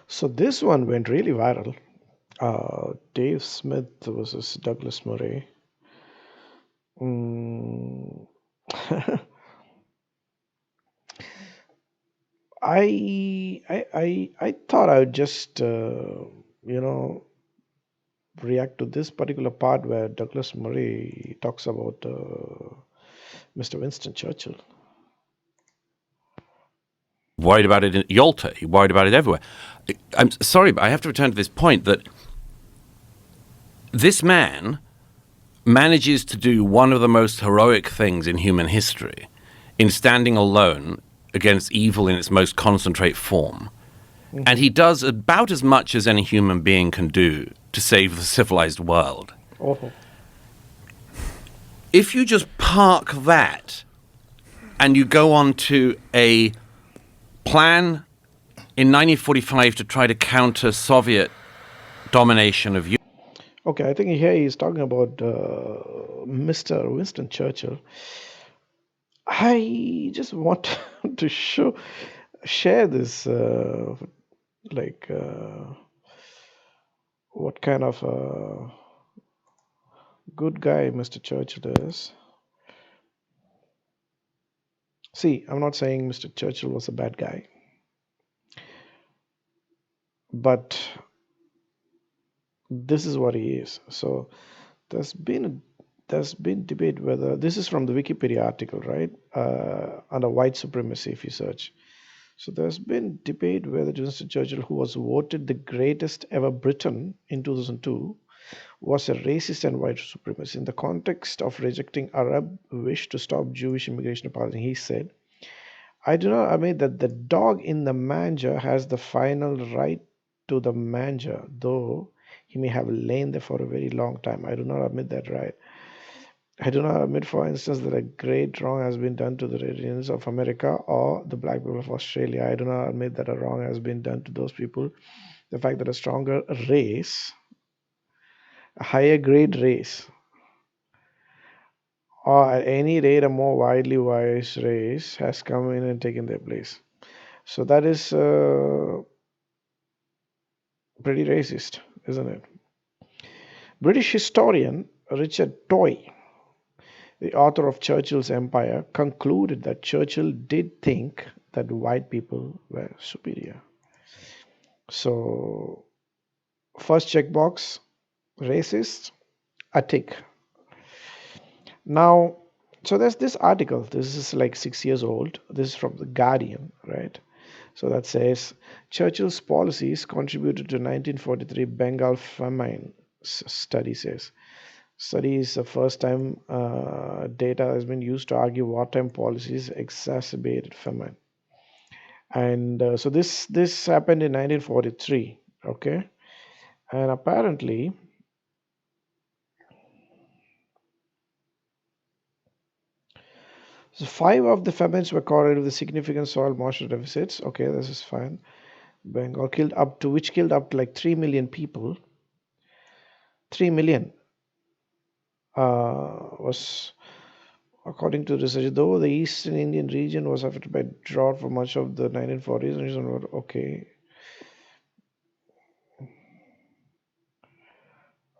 So this one went really viral. Dave Smith versus Douglas Murray. Mm, I thought I would just you know react to this particular part where Douglas Murray talks about Mr. Winston Churchill. Worried about it in Yalta. He worried about it everywhere. I'm sorry, but I have to return to this point that this man manages to do one of the most heroic things in human history in standing alone against evil in its most concentrate form. And Hmm. he does about as much as any human being can do to save the civilized world. Oh, If you just park that and you go on to a plan in 1945 to try to counter Soviet domination of Europe. okay. I think here he's talking about Mr. Winston Churchill. I just want to share this, like, what kind of a good guy Mr. Churchill is. See, I'm not saying Mr. Churchill was a bad guy, but this is what he is. So there's been there's been debate whether this is from the Wikipedia article, right? Under white supremacy, if you search. So there's been debate whether Winston Churchill, who was voted the greatest ever Briton in 2002, was a racist and white supremacist. In the context of rejecting Arab wish to stop Jewish immigration policy, he said, I do not admit that the dog in the manger has the final right to the manger, though he may have lain there for a very long time. I do not admit that right. I do not admit, for instance, that a great wrong has been done to the Indians of America or the black people of Australia. I do not admit that a wrong has been done to those people. The fact that a stronger race, a higher grade race, or at any rate a more widely wise race has come in and taken their place. So that is pretty racist, isn't it? British historian Richard Toy, the author of Churchill's Empire, concluded that Churchill did think that white people were superior. So, first checkbox, racist, a tick. Now, so there's this article. This is like 6 years old. This is from The Guardian, right? So that says Churchill's policies contributed to 1943 Bengal famine, study says. Study is the first time data has been used to argue wartime policies exacerbated famine. And so this happened in 1943, okay? And apparently, so five of the famines were correlated with significant soil moisture deficits. Okay, this is fine. Bengal killed up to like 3 million people. 3 million was according to research. Though the eastern Indian region was affected by drought for much of the 1940s. Okay,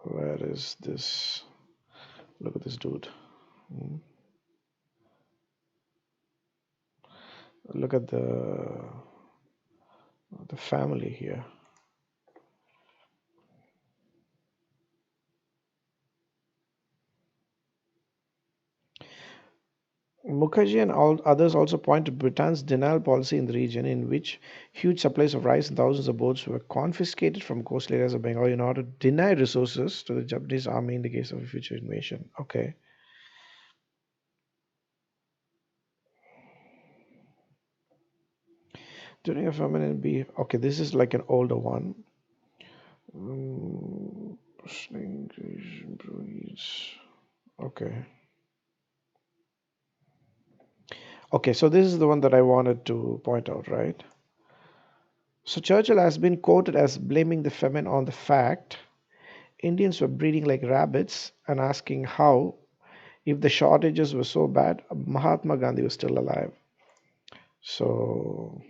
where is this? Look at this dude. Hmm. Look at the family here. Mukherjee and others also point to Britain's denial policy in the region, in which huge supplies of rice and thousands of boats were confiscated from coastal areas of Bengal in order to deny resources to the Japanese army in the case of a future invasion. Okay. During a famine in B. Okay, this is like an older one. Mm, Okay. Okay, so this is the one that I wanted to point out, right? So Churchill has been quoted as blaming the famine on the fact Indians were breeding like rabbits and asking how, if the shortages were so bad, Mahatma Gandhi was still alive. So,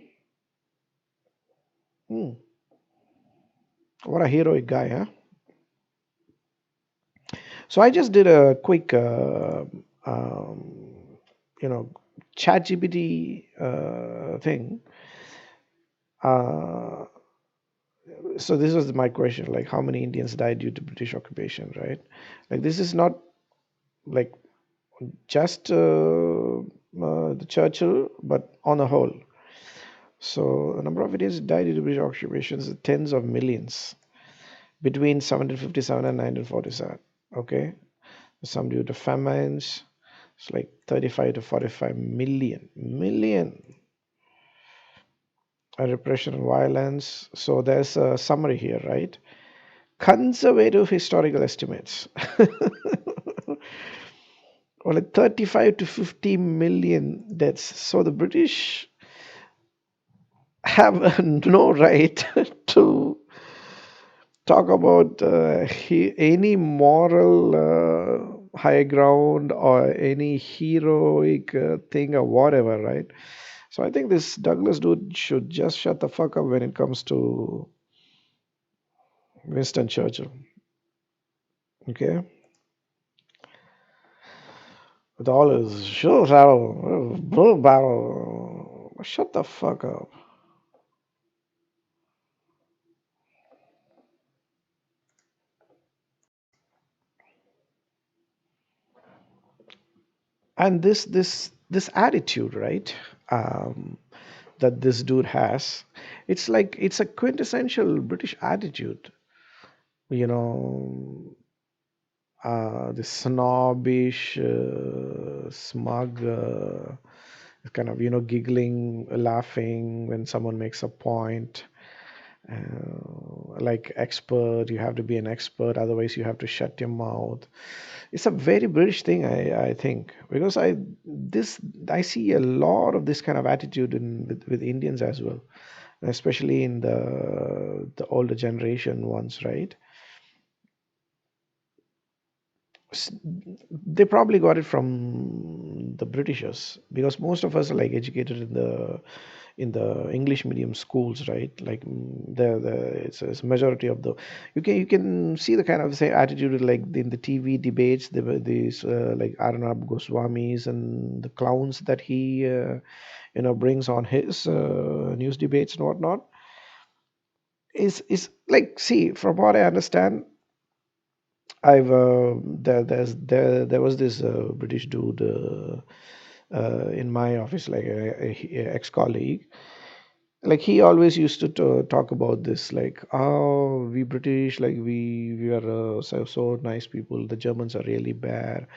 hmm. What a heroic guy, huh? So I just did a quick, you know, ChatGPT thing. Uh, so this was my question, like how many Indians died due to British occupation, right? Like this is not like just the Churchill, but on a whole. So the number of Indians died due to British occupation is tens of millions between 1757 and 1947. Okay, some due to famines. It's like 35 to 45 million repression and violence. So there's a summary here, right? Conservative historical estimates. Or like 35 to 50 million deaths. So the British have no right to talk about any moral high ground or any heroic thing or whatever, right? So I think this Douglas dude should just shut the fuck up when it comes to Winston Churchill. Okay, with all his show battle, bull battle, shut the fuck up. And this attitude, right? Um, that this dude has, it's like it's a quintessential British attitude. You know, the snobbish, smug, kind of giggling, laughing when someone makes a point. Like expert, you have to be an expert, otherwise you have to shut your mouth. It's a very British thing, I think, because I see a lot of this kind of attitude with Indians as well, especially in the older generation ones, right? S- they probably got it from the Britishers because most of us are like educated in the English medium schools, right? Like it's a majority of the you can see the kind of say attitude like in the TV debates. There were these like Arnab Goswamis and the clowns that he brings on his news debates and whatnot. Is like, see, from what I understand, there was this British dude in my office, like a ex-colleague. Like he always used to talk about this, like, oh, we British, like we are so nice people. The Germans are really bad.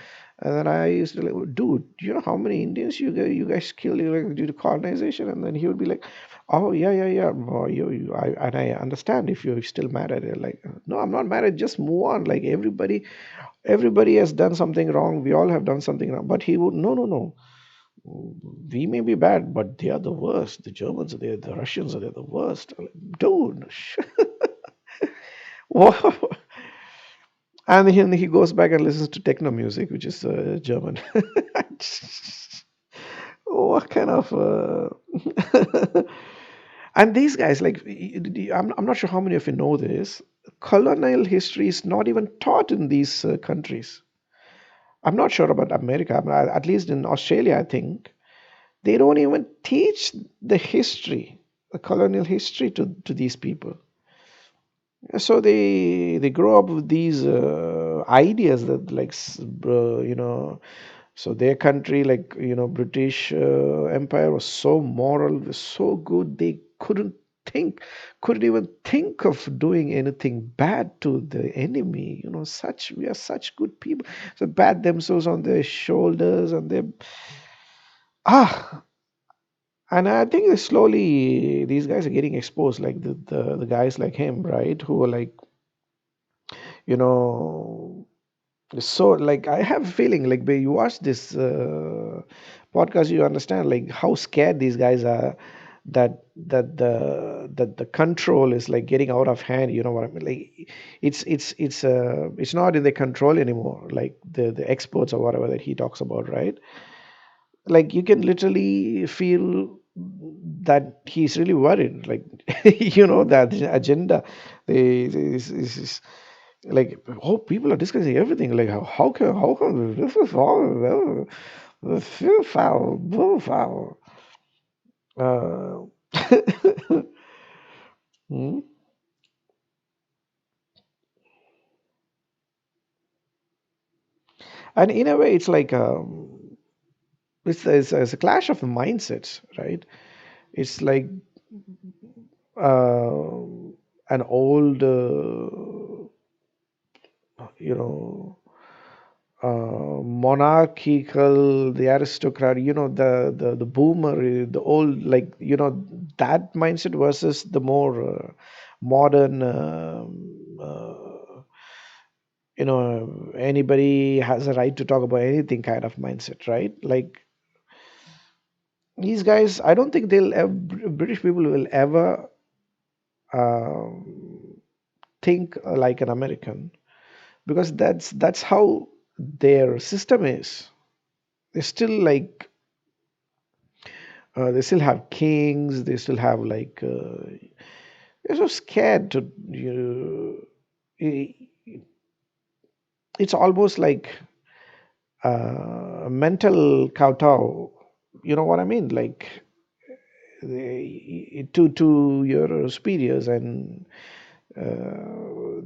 And then I used to like, dude, do you know how many Indians you guys killed, like, due to colonization? And then he would be like, oh yeah, yeah, yeah. Oh, and I understand if you're still mad at it. Like, no, I'm not mad at. Just move on. Like everybody has done something wrong. We all have done something wrong. But he would, no, no, no. We may be bad, but they are the worst. The Germans are there, the Russians are there, the worst. I'm like, dude, wow. And he goes back and listens to techno music, which is German. What kind of and these guys, like, I'm not sure how many of you know this. Colonial history is not even taught in these countries. I'm not sure about America, but at least in Australia, I think they don't even teach the history, the colonial history to these people. So they grow up with these ideas that, like, so their country, like, British Empire was so moral, was so good, they couldn't even think of doing anything bad to the enemy. Such we are such good people. So pat themselves on their shoulders and they ah and I think slowly these guys are getting exposed, like the guys like him, right? Who are like, you know, so like I have a feeling like when you watch this podcast, you understand like how scared these guys are that the control is like getting out of hand. You know what I mean? Like it's not in their control anymore. Like the experts or whatever that he talks about, right? Like you can literally feel. that he's really worried, like that agenda, is like, oh, people are discussing everything, like how come this is all foul foul. uh, hmm. And in a way it's like, it's a clash of mindsets, right? It's like, uh, an old, you know monarchical, the aristocrat, the boomer, the old, like, that mindset versus the more, modern, anybody has a right to talk about anything kind of mindset, right? Like, these guys, I don't think British people will ever, um, think like an American, because that's how their system is. They still like, they still have kings. They still have like, they're so scared to, i- it's almost like, a mental kowtow. You know what I mean? Like, to your superiors, and,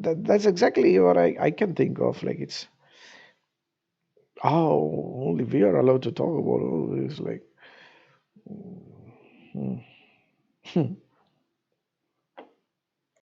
that's exactly what I can think of. Like, it's, oh, only we are allowed to talk about all this. Like, hmm.